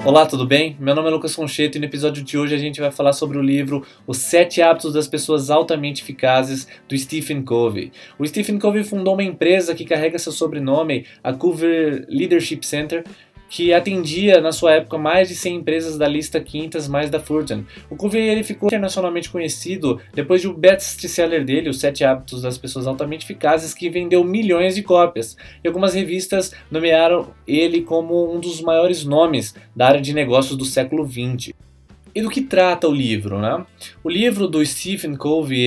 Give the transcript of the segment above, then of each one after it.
Olá, tudo bem? Meu nome é Lucas Concheto e no episódio de hoje a gente vai falar sobre o livro Os 7 Hábitos das Pessoas Altamente Eficazes, do Stephen Covey. O Stephen Covey fundou uma empresa que carrega seu sobrenome, a Covey Leadership Center, que atendia na sua época mais de 100 empresas da lista 500 mais da Fortune. O Covey ele ficou internacionalmente conhecido depois de um best-seller dele, Os 7 Hábitos das Pessoas Altamente Eficazes, que vendeu milhões de cópias. E algumas revistas nomearam ele como um dos maiores nomes da área de negócios do século XX. E do que trata o livro, né? O livro do Stephen Covey,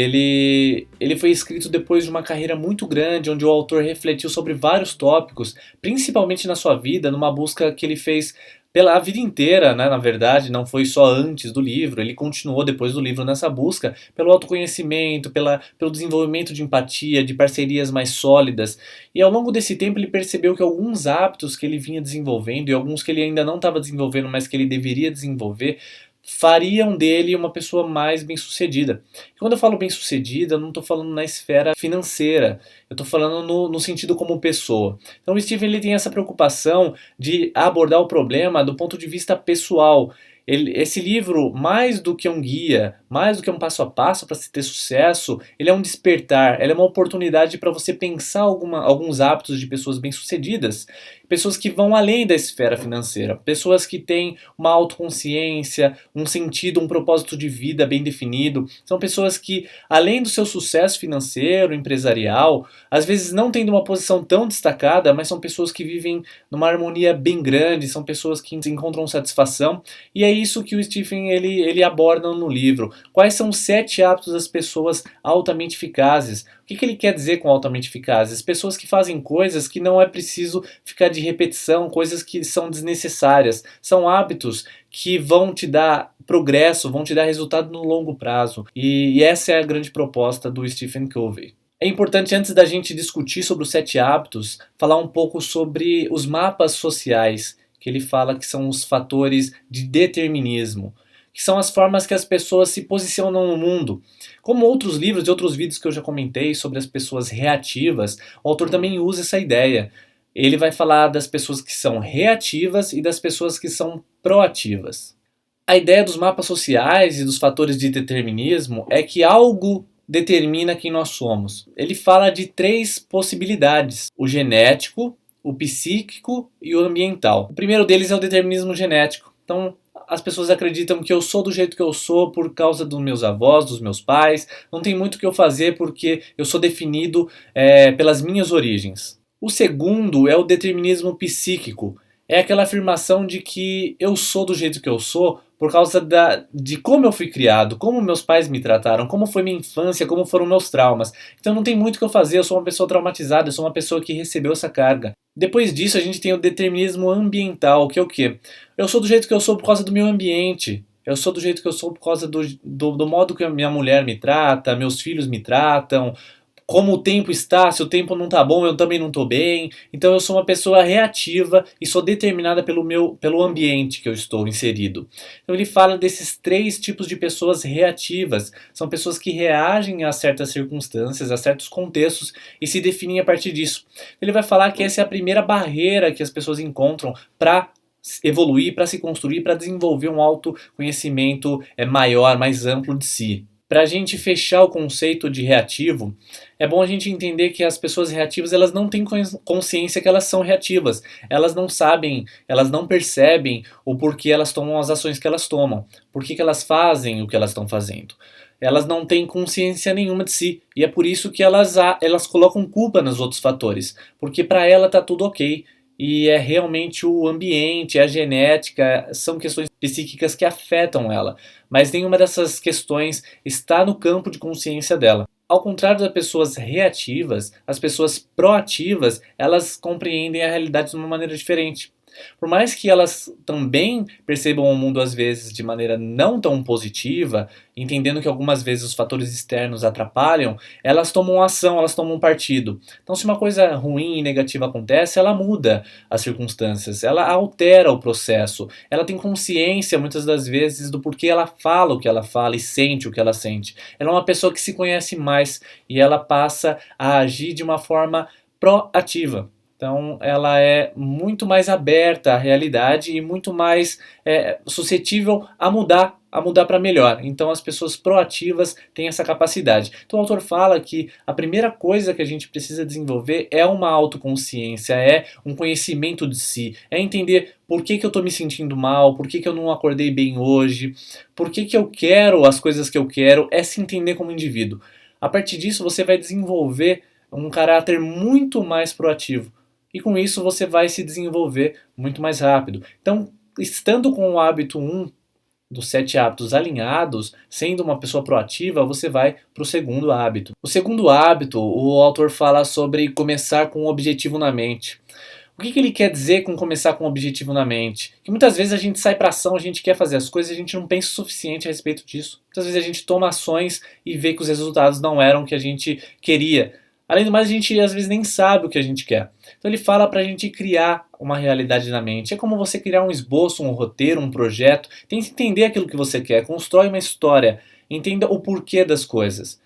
ele foi escrito depois de uma carreira muito grande, onde o autor refletiu sobre vários tópicos, principalmente na sua vida, numa busca que ele fez pela vida inteira, né? Na verdade, não foi só antes do livro, ele continuou depois do livro nessa busca pelo autoconhecimento, pelo desenvolvimento de empatia, de parcerias mais sólidas. E ao longo desse tempo ele percebeu que alguns hábitos que ele vinha desenvolvendo e alguns que ele ainda não estava desenvolvendo, mas que ele deveria desenvolver, fariam dele uma pessoa mais bem-sucedida. E quando eu falo bem-sucedida, eu não estou falando na esfera financeira, eu estou falando no sentido como pessoa. Então o Stephen ele tem essa preocupação de abordar o problema do ponto de vista pessoal. Esse livro, mais do que um guia, mais do que um passo a passo para se ter sucesso, ele é um despertar, ele é uma oportunidade para você pensar alguns hábitos de pessoas bem-sucedidas, pessoas que vão além da esfera financeira, pessoas que têm uma autoconsciência, um sentido, um propósito de vida bem definido. São pessoas que, além do seu sucesso financeiro, empresarial, às vezes não têm uma posição tão destacada, mas são pessoas que vivem numa harmonia bem grande, são pessoas que encontram satisfação, e é isso que o Stephen ele aborda no livro. Quais são os 7 hábitos das pessoas altamente eficazes? O que ele quer dizer com altamente eficazes? Pessoas que fazem coisas que não é preciso ficar de repetição, coisas que são desnecessárias. São hábitos que vão te dar progresso, vão te dar resultado no longo prazo. E essa é a grande proposta do Stephen Covey. É importante, antes da gente discutir sobre os 7 hábitos, falar um pouco sobre os mapas sociais, que ele fala que são os fatores de determinismo, que são as formas que as pessoas se posicionam no mundo. Como outros livros e outros vídeos que eu já comentei sobre as pessoas reativas, o autor também usa essa ideia. Ele vai falar das pessoas que são reativas e das pessoas que são proativas. A ideia dos mapas sociais e dos fatores de determinismo é que algo determina quem nós somos. Ele fala de 3 possibilidades: o genético, o psíquico e o ambiental. O primeiro deles é o determinismo genético. Então, as pessoas acreditam que eu sou do jeito que eu sou por causa dos meus avós, dos meus pais. Não tem muito o que eu fazer porque eu sou definido pelas minhas origens. O segundo é o determinismo psíquico. É aquela afirmação de que eu sou do jeito que eu sou por causa de como eu fui criado, como meus pais me trataram, como foi minha infância, como foram meus traumas. Então não tem muito o que eu fazer, eu sou uma pessoa traumatizada, eu sou uma pessoa que recebeu essa carga. Depois disso a gente tem o determinismo ambiental, que é o quê? Eu sou do jeito que eu sou por causa do meu ambiente. Eu sou do jeito que eu sou por causa do modo que a minha mulher me trata, meus filhos me tratam, como o tempo está, se o tempo não está bom, eu também não estou bem. Então eu sou uma pessoa reativa e sou determinada pelo ambiente que eu estou inserido. Então ele fala desses 3 tipos de pessoas reativas. São pessoas que reagem a certas circunstâncias, a certos contextos e se definem a partir disso. Ele vai falar que essa é a primeira barreira que as pessoas encontram para evoluir, para se construir, para desenvolver um autoconhecimento maior, mais amplo de si. Para a gente fechar o conceito de reativo, é bom a gente entender que as pessoas reativas elas não têm consciência que elas são reativas. Elas não sabem, elas não percebem o porquê elas tomam as ações que elas tomam. Por que elas fazem o que elas estão fazendo. Elas não têm consciência nenhuma de si. E é por isso que elas colocam culpa nos outros fatores. Porque para ela está tudo ok. E é realmente o ambiente, a genética, são questões psíquicas que afetam ela. Mas nenhuma dessas questões está no campo de consciência dela. Ao contrário das pessoas reativas, as pessoas proativas, elas compreendem a realidade de uma maneira diferente. Por mais que elas também percebam o mundo às vezes de maneira não tão positiva, entendendo que algumas vezes os fatores externos atrapalham, elas tomam ação, elas tomam partido. Então se uma coisa ruim e negativa acontece, ela muda as circunstâncias, ela altera o processo, ela tem consciência muitas das vezes do porquê ela fala o que ela fala e sente o que ela sente. Ela é uma pessoa que se conhece mais e ela passa a agir de uma forma proativa. Então, ela é muito mais aberta à realidade e muito mais suscetível a mudar para melhor. Então, as pessoas proativas têm essa capacidade. Então, o autor fala que a primeira coisa que a gente precisa desenvolver é uma autoconsciência, é um conhecimento de si, é entender por que eu estou me sentindo mal, por que eu não acordei bem hoje, por que eu quero as coisas que eu quero, é se entender como indivíduo. A partir disso, você vai desenvolver um caráter muito mais proativo. E com isso você vai se desenvolver muito mais rápido. Então, estando com o hábito 1 dos 7 hábitos alinhados, sendo uma pessoa proativa, você vai para o segundo hábito. O segundo hábito, o autor fala sobre começar com um objetivo na mente. O que ele quer dizer com começar com um objetivo na mente? Que muitas vezes a gente sai para ação, a gente quer fazer as coisas e a gente não pensa o suficiente a respeito disso. Muitas vezes a gente toma ações e vê que os resultados não eram o que a gente queria. Além do mais, a gente às vezes nem sabe o que a gente quer. Então ele fala para a gente criar uma realidade na mente. É como você criar um esboço, um roteiro, um projeto. Tente entender aquilo que você quer, constrói uma história, entenda o porquê das coisas.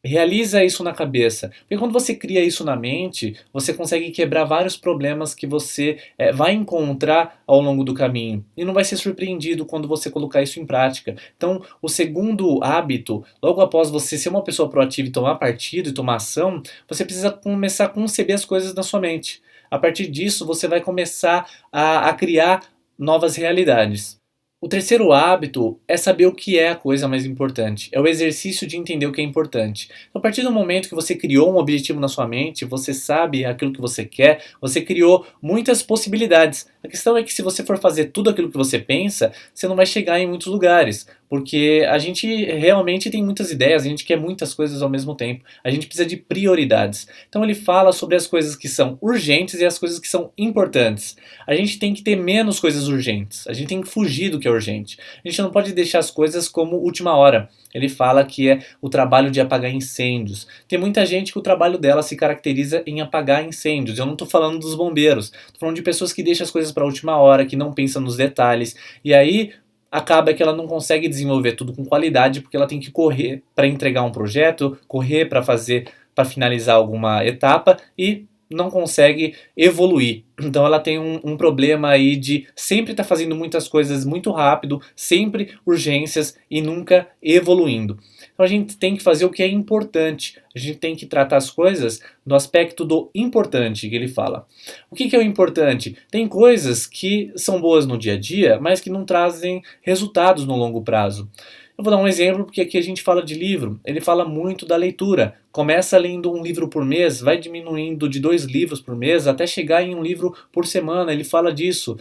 Realiza isso na cabeça. Porque quando você cria isso na mente, você consegue quebrar vários problemas que você vai encontrar ao longo do caminho. E não vai ser surpreendido quando você colocar isso em prática. Então, o segundo hábito, logo após você ser uma pessoa proativa e tomar partido e tomar ação, você precisa começar a conceber as coisas na sua mente. A partir disso, você vai começar a criar novas realidades. O terceiro hábito é saber o que é a coisa mais importante. É o exercício de entender o que é importante. Então, a partir do momento que você criou um objetivo na sua mente, você sabe aquilo que você quer, você criou muitas possibilidades. A questão é que se você for fazer tudo aquilo que você pensa, você não vai chegar em muitos lugares. Porque a gente realmente tem muitas ideias, a gente quer muitas coisas ao mesmo tempo. A gente precisa de prioridades. Então ele fala sobre as coisas que são urgentes e as coisas que são importantes. A gente tem que ter menos coisas urgentes. A gente tem que fugir do que é urgente. A gente não pode deixar as coisas como última hora. Ele fala que é o trabalho de apagar incêndios. Tem muita gente que o trabalho dela se caracteriza em apagar incêndios. Eu não estou falando dos bombeiros. Estou falando de pessoas que deixam as coisas para a última hora, que não pensam nos detalhes. E aí acaba que ela não consegue desenvolver tudo com qualidade porque ela tem que correr para entregar um projeto, correr para finalizar alguma etapa e não consegue evoluir. Então ela tem um problema aí de sempre estar fazendo muitas coisas muito rápido, sempre urgências e nunca evoluindo. Então a gente tem que fazer o que é importante. A gente tem que tratar as coisas no aspecto do importante que ele fala. O que é o importante? Tem coisas que são boas no dia a dia, mas que não trazem resultados no longo prazo. Eu vou dar um exemplo porque aqui a gente fala de livro. Ele fala muito da leitura. Começa lendo um livro por mês, vai diminuindo de 2 livros por mês até chegar em um livro por semana. Ele fala disso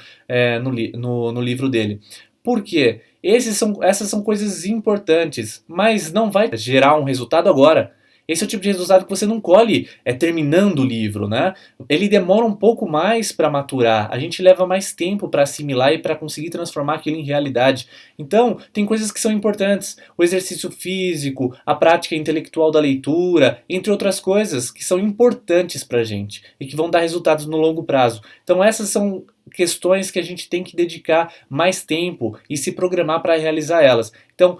no livro dele. Por quê? Essas são coisas importantes, mas não vai gerar um resultado agora. Esse é o tipo de resultado que você não colhe terminando o livro, né? Ele demora um pouco mais para maturar, a gente leva mais tempo para assimilar e para conseguir transformar aquilo em realidade. Então, tem coisas que são importantes, o exercício físico, a prática intelectual da leitura, entre outras coisas que são importantes para a gente e que vão dar resultados no longo prazo. Então, essas são questões que a gente tem que dedicar mais tempo e se programar para realizar elas. Então,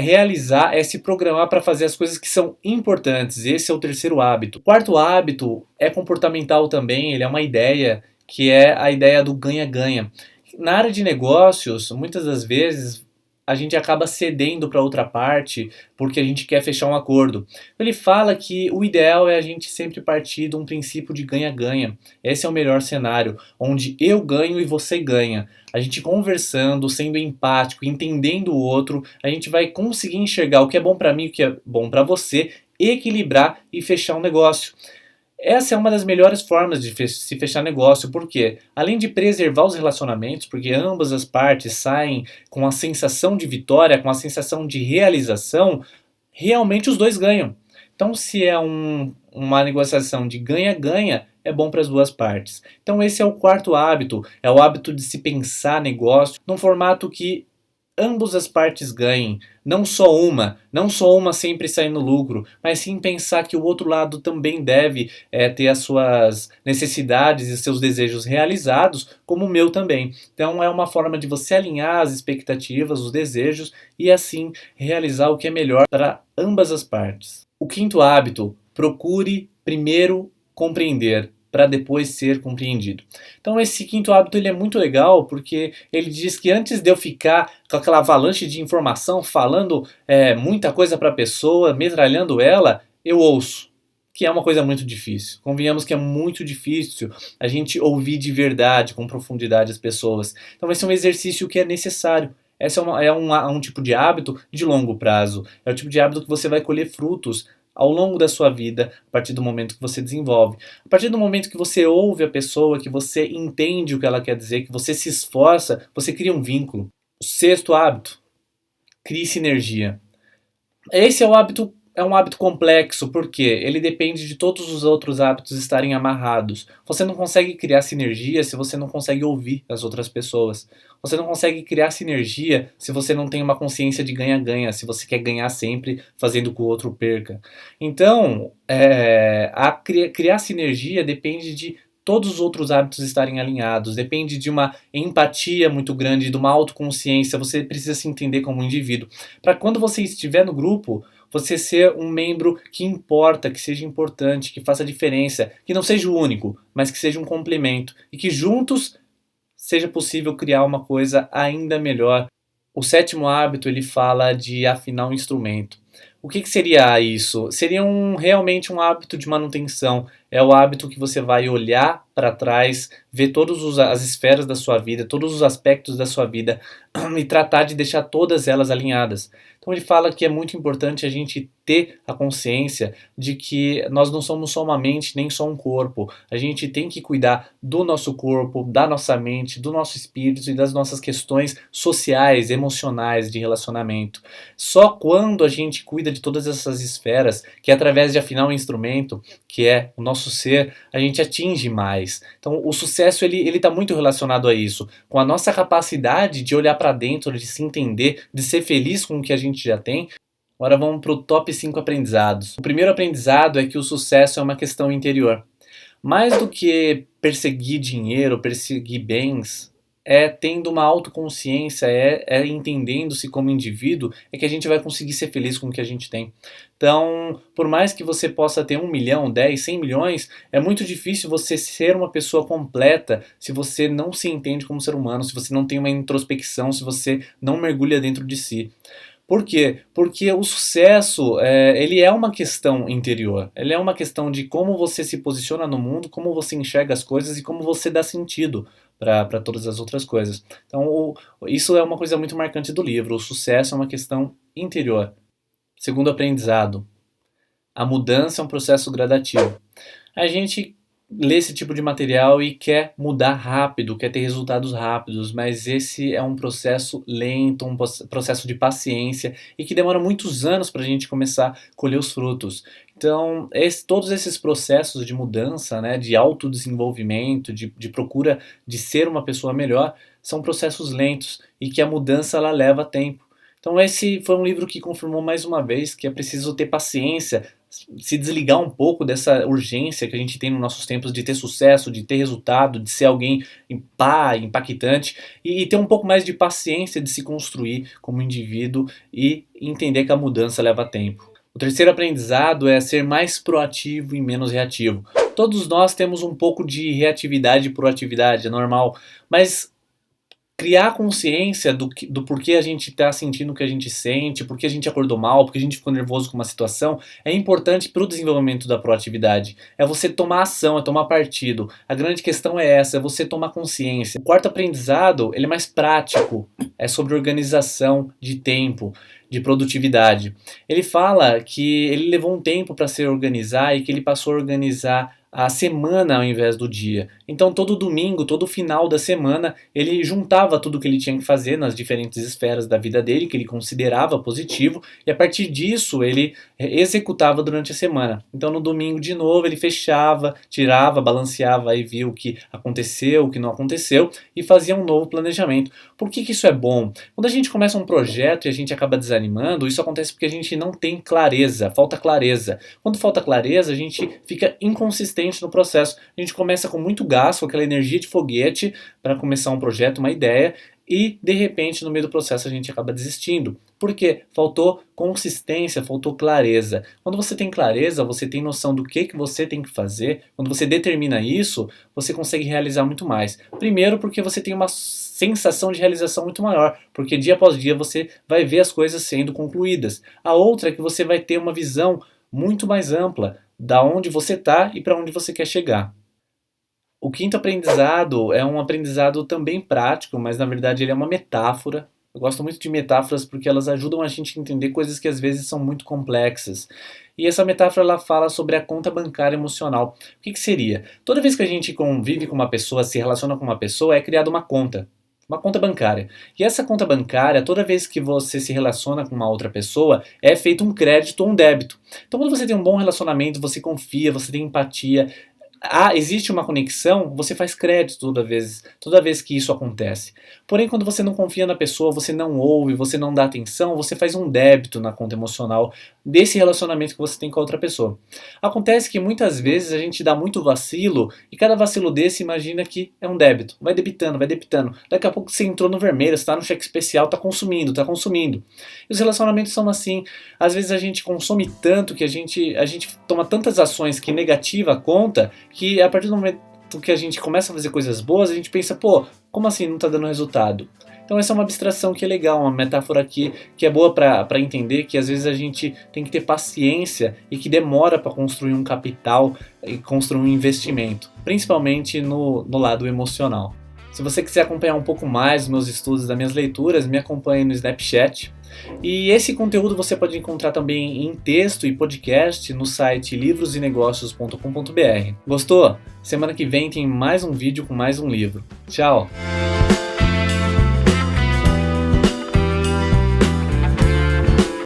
realizar, se programar para fazer as coisas que são importantes. Esse é o terceiro hábito. O quarto hábito é comportamental também, ele é uma ideia que é a ideia do ganha-ganha. Na área de negócios, muitas das vezes a gente acaba cedendo para outra parte porque a gente quer fechar um acordo. Ele fala que o ideal é a gente sempre partir de um princípio de ganha-ganha. Esse é o melhor cenário, onde eu ganho e você ganha. A gente conversando, sendo empático, entendendo o outro, a gente vai conseguir enxergar o que é bom para mim e o que é bom para você, equilibrar e fechar um negócio. Essa é uma das melhores formas de se fechar negócio, porque além de preservar os relacionamentos, porque ambas as partes saem com a sensação de vitória, com a sensação de realização, realmente os dois ganham. Então, se é uma negociação de ganha-ganha, é bom para as duas partes. Então, esse é o quarto hábito, é o hábito de se pensar negócio num formato que ambas as partes ganhem, não só uma sempre sair no lucro, mas sim pensar que o outro lado também deve ter as suas necessidades e seus desejos realizados, como o meu também. Então é uma forma de você alinhar as expectativas, os desejos e assim realizar o que é melhor para ambas as partes. O quinto hábito, procure primeiro compreender para depois ser compreendido. Então esse quinto hábito ele é muito legal porque ele diz que antes de eu ficar com aquela avalanche de informação, falando muita coisa para a pessoa, metralhando ela, eu ouço. Que é uma coisa muito difícil. Convenhamos que é muito difícil a gente ouvir de verdade, com profundidade as pessoas. Então vai ser um exercício que é necessário. Esse é um tipo de hábito de longo prazo. É o tipo de hábito que você vai colher frutos ao longo da sua vida, a partir do momento que você desenvolve. A partir do momento que você ouve a pessoa, que você entende o que ela quer dizer, que você se esforça, você cria um vínculo. O sexto hábito, crie sinergia. Esse é um hábito complexo, porque ele depende de todos os outros hábitos estarem amarrados. Você não consegue criar sinergia se você não consegue ouvir as outras pessoas. Você não consegue criar sinergia se você não tem uma consciência de ganha-ganha, se você quer ganhar sempre fazendo com que o outro perca. Então, criar sinergia depende de todos os outros hábitos estarem alinhados, depende de uma empatia muito grande, de uma autoconsciência, você precisa se entender como um indivíduo. Para quando você estiver no grupo, você ser um membro que importa, que seja importante, que faça diferença, que não seja o único, mas que seja um complemento e que juntos seja possível criar uma coisa ainda melhor. O sétimo hábito ele fala de afinar um instrumento. O que seria isso? Seria realmente um hábito de manutenção. É o hábito que você vai olhar para trás, ver todas as esferas da sua vida, todos os aspectos da sua vida e tratar de deixar todas elas alinhadas. Então ele fala que é muito importante a gente ter a consciência de que nós não somos só uma mente, nem só um corpo. A gente tem que cuidar do nosso corpo, da nossa mente, do nosso espírito e das nossas questões sociais, emocionais, de relacionamento. Só quando a gente cuida de todas essas esferas, que é através de afinar um instrumento, que é o nosso ser, a gente atinge mais. Então o sucesso ele está muito relacionado a isso, com a nossa capacidade de olhar para dentro, de se entender, de ser feliz com o que a gente já tem. Agora vamos para o top 5 aprendizados. O primeiro aprendizado é que o sucesso é uma questão interior. Mais do que perseguir dinheiro, perseguir bens, é tendo uma autoconsciência, é entendendo-se como indivíduo, é que a gente vai conseguir ser feliz com o que a gente tem. Então, por mais que você possa ter 1 milhão, 10, 100 milhões, é muito difícil você ser uma pessoa completa se você não se entende como ser humano, se você não tem uma introspecção, se você não mergulha dentro de si. Por quê? Porque o sucesso, ele é uma questão interior. Ele é uma questão de como você se posiciona no mundo, como você enxerga as coisas e como você dá sentido para todas as outras coisas. Então, isso é uma coisa muito marcante do livro. O sucesso é uma questão interior. Segundo aprendizado, a mudança é um processo gradativo. A gente lê esse tipo de material e quer mudar rápido, quer ter resultados rápidos, mas esse é um processo lento, um processo de paciência e que demora muitos anos para a gente começar a colher os frutos. Então, todos esses processos de mudança, né, de autodesenvolvimento, de procura de ser uma pessoa melhor, são processos lentos e que a mudança ela leva tempo. Então esse foi um livro que confirmou mais uma vez que é preciso ter paciência, se desligar um pouco dessa urgência que a gente tem nos nossos tempos de ter sucesso, de ter resultado, de ser alguém impactante e ter um pouco mais de paciência de se construir como indivíduo e entender que a mudança leva tempo. O terceiro aprendizado é ser mais proativo e menos reativo. Todos nós temos um pouco de reatividade e proatividade, é normal, mas criar consciência do porquê a gente está sentindo o que a gente sente, porquê a gente acordou mal, porquê a gente ficou nervoso com uma situação, é importante para o desenvolvimento da proatividade. É você tomar ação, é tomar partido. A grande questão é essa, é você tomar consciência. O quarto aprendizado, ele é mais prático, é sobre organização de tempo, de produtividade. Ele fala que ele levou um tempo para se organizar e que ele passou a organizar a semana ao invés do dia. Então todo domingo, todo final da semana, ele juntava tudo que ele tinha que fazer nas diferentes esferas da vida dele, que ele considerava positivo, e a partir disso ele executava durante a semana. Então no domingo de novo ele fechava, tirava, balanceava e via o que aconteceu, o que não aconteceu e fazia um novo planejamento. Por que isso é bom? Quando a gente começa um projeto e a gente acaba desanimando, isso acontece porque a gente não tem clareza, falta clareza. Quando falta clareza, a gente fica inconsistente no processo. A gente começa com muito gás, com aquela energia de foguete para começar um projeto, uma ideia, e de repente no meio do processo a gente acaba desistindo. Porque faltou consistência, faltou clareza. Quando você tem clareza, você tem noção do que você tem que fazer. Quando você determina isso, você consegue realizar muito mais. Primeiro porque você tem uma sensação de realização muito maior, porque dia após dia você vai ver as coisas sendo concluídas. A outra é que você vai ter uma visão muito mais ampla da onde você está e para onde você quer chegar. O quinto aprendizado é um aprendizado também prático, mas na verdade ele é uma metáfora. Eu gosto muito de metáforas porque elas ajudam a gente a entender coisas que às vezes são muito complexas. E essa metáfora ela fala sobre a conta bancária emocional. O que seria? Toda vez que a gente convive com uma pessoa, se relaciona com uma pessoa, é criada uma conta bancária. E essa conta bancária, toda vez que você se relaciona com uma outra pessoa, é feito um crédito ou um débito. Então quando você tem um bom relacionamento, você confia, você tem empatia, existe uma conexão, você faz crédito toda vez que isso acontece. Porém, quando você não confia na pessoa, você não ouve, você não dá atenção, você faz um débito na conta emocional desse relacionamento que você tem com a outra pessoa. Acontece que muitas vezes a gente dá muito vacilo e cada vacilo desse imagina que é um débito. Vai debitando, vai debitando. Daqui a pouco você entrou no vermelho, você está no cheque especial, está consumindo, está consumindo. E os relacionamentos são assim. Às vezes a gente consome tanto que a gente toma tantas ações que negativa a conta, que a partir do momento que a gente começa a fazer coisas boas, a gente pensa, pô, como assim não está dando resultado? Então essa é uma abstração que é legal, uma metáfora aqui que é boa para entender que às vezes a gente tem que ter paciência e que demora para construir um capital e construir um investimento, principalmente no lado emocional. Se você quiser acompanhar um pouco mais dos meus estudos, das minhas leituras, me acompanhe no Snapchat. E esse conteúdo você pode encontrar também em texto e podcast no site livrosenegócios.com.br. Gostou? Semana que vem tem mais um vídeo com mais um livro. Tchau!